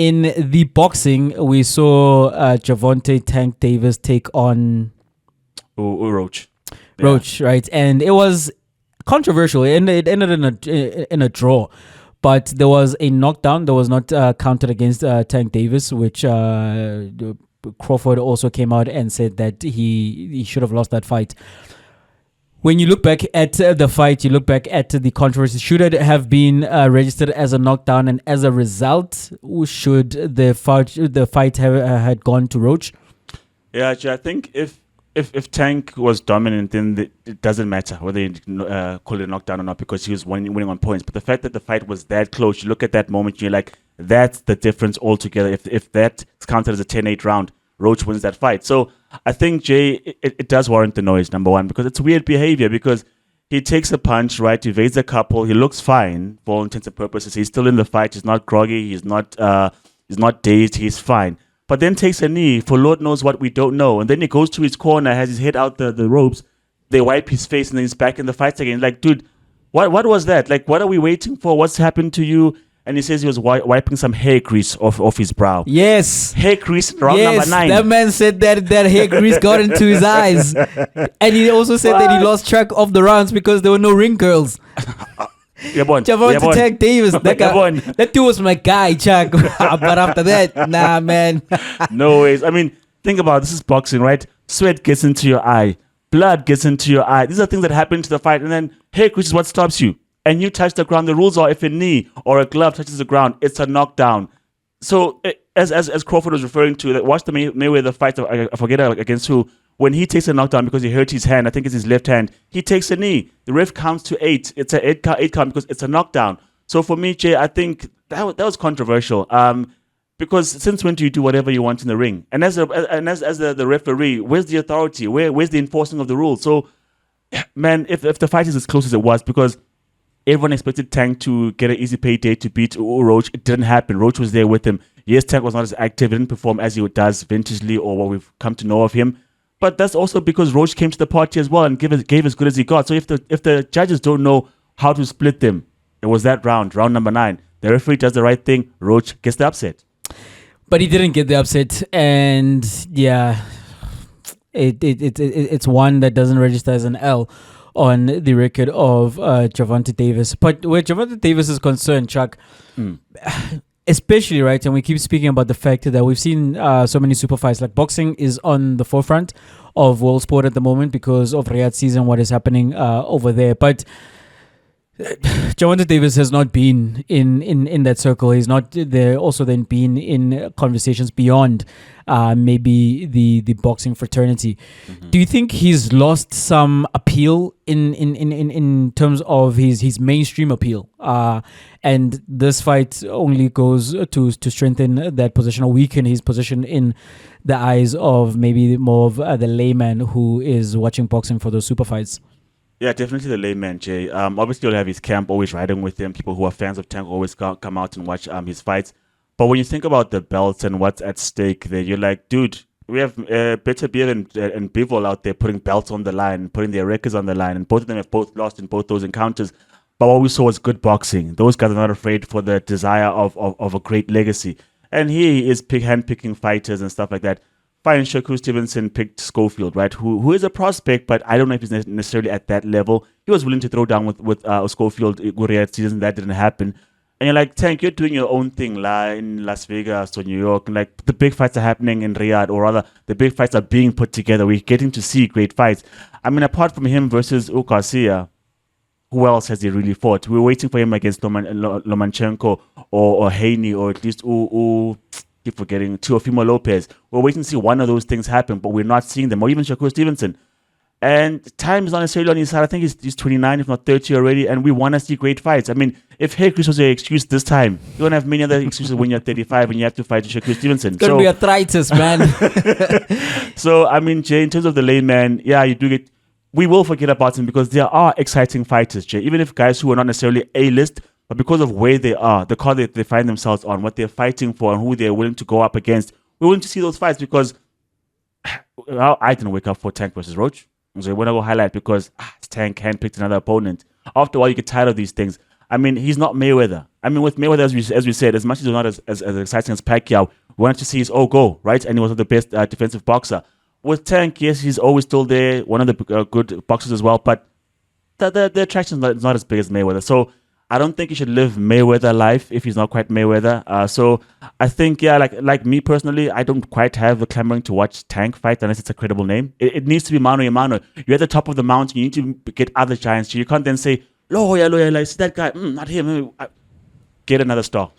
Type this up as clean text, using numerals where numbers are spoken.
In the boxing, we saw Javonte Tank Davis take on Roach. Roach, right? And it was controversial. It ended in a draw, but there was a knockdown that was not counted against Tank Davis, which Crawford also came out and said that he should have lost that fight. When you look back at the fight, you look back at the controversy. Should it have been registered as a knockdown, and as a result, should the fight had gone to Roach? Yeah, actually, I think if Tank was dominant, then it doesn't matter whether you call it a knockdown or not, because he was winning on points. But the fact that the fight was that close, you look at that moment, you're like, that's the difference altogether. If that's counted as a 10-8 round, Roach wins that fight. So I think, Jay, it does warrant the noise, number one, because it's weird behavior, because he takes a punch, right, evades a couple, he looks fine for all intents and purposes. He's still in the fight, he's not groggy, he's not dazed, he's fine. But then takes a knee for Lord knows what we don't know. And then he goes to his corner, has his head out the ropes, they wipe his face, and then he's back in the fight again. Like, dude, what was that? Like, what are we waiting for? What's happened to you? And he says he was wiping some hair grease off his brow. Yes. Hair grease, round number 9. That man said that hair grease got into his eyes. And he also said that he lost track of the rounds because there were no ring girls. Javonte Tank Davis, that dude was my guy, Chuck. But after that, nah, man. No ways. I mean, think about it. This is boxing, right? Sweat gets into your eye. Blood gets into your eye. These are things that happen to the fight. And then hair grease is what stops you. And you touch the ground. The rules are if a knee or a glove touches the ground, it's a knockdown. So as Crawford was referring to, watch the Mayweather fight, I forget against who, when he takes a knockdown because he hurt his hand, I think it's his left hand, he takes a knee. The ref counts to 8. It's an 8 count because it's a knockdown. So for me, Jay, I think that was controversial. Because since when do you do whatever you want in the ring? And as the referee, where's the authority? Where's the enforcing of the rules? So, man, if the fight is as close as it was, because everyone expected Tank to get an easy payday to beat Roach. It didn't happen. Roach was there with him. Yes, Tank was not as active. He didn't perform as he does vintagely or what we've come to know of him. But that's also because Roach came to the party as well and gave as good as he got. So if the judges don't know how to split them, it was that round number 9. The referee does the right thing. Roach gets the upset. But he didn't get the upset. And yeah, it's one that doesn't register as an L on the record of Javonte Davis. But where Javonte Davis is concerned, Chuck, especially, right, and we keep speaking about the fact that we've seen so many super fights. Like, boxing is on the forefront of world sport at the moment because of Riyadh season, what is happening over there. But Javonte Davis has not been in that circle. He's not there. Also, then been in conversations beyond maybe the boxing fraternity. Mm-hmm. Do you think he's lost some appeal in terms of his mainstream appeal? And this fight only goes to strengthen that position or weaken his position in the eyes of maybe more of the layman who is watching boxing for those super fights. Yeah, definitely the layman, Jay. Obviously, you'll have his camp always riding with him. People who are fans of Tank always come out and watch his fights. But when you think about the belts and what's at stake there, you're like, dude, we have Better Beer and Bivol out there putting belts on the line, putting their records on the line, and both of them have both lost in both those encounters. But what we saw was good boxing. Those guys are not afraid for the desire of a great legacy. And he is hand-picking fighters and stuff like that. Fine, Shakur Stevenson picked Schofield, right? Who is a prospect, but I don't know if he's necessarily at that level. He was willing to throw down with Schofield Riyadh season. That didn't happen. And you're like, Tank, you're doing your own thing in Las Vegas or New York. And like, the big fights are happening in Riyadh, or rather, the big fights are being put together. We're getting to see great fights. I mean, apart from him versus Garcia, who else has he really fought? We're waiting for him against Lomachenko or Haney, or at least keep forgetting Teofimo Lopez. We're waiting to see one of those things happen, but we're not seeing them, or even Shakur Stevenson. And time is not necessarily on his side. I think he's 29, if not 30 already, and we want to see great fights. I mean, if hair grease was your excuse this time, you don't have many other excuses when you're 35 and you have to fight Shakur Stevenson. It's going to be arthritis, man. So, I mean, Jay, in terms of the layman, yeah, you do get... We will forget about him because there are exciting fighters, Jay. Even if guys who are not necessarily A-list, but because of where they are, the card that they find themselves on, what they're fighting for, and who they're willing to go up against, we're willing to see those fights because I didn't wake up for Tank versus Roach. So when I go highlight because Tank handpicked another opponent. After a while, you get tired of these things. I mean, he's not Mayweather. I mean, with Mayweather, as we said, as much as he's not as exciting as Pacquiao, we wanted to see his go, right? And he was the best defensive boxer. With Tank, yes, he's always still there, one of the good boxers as well, but the attraction is not as big as Mayweather. So I don't think he should live Mayweather life if he's not quite Mayweather. So I think, yeah, like me personally, I don't quite have the clamoring to watch Tank fight unless it's a credible name. It needs to be mano a mano. You're at the top of the mountain. You need to get other giants. You can't then say, like, see that guy, not him. Get another star.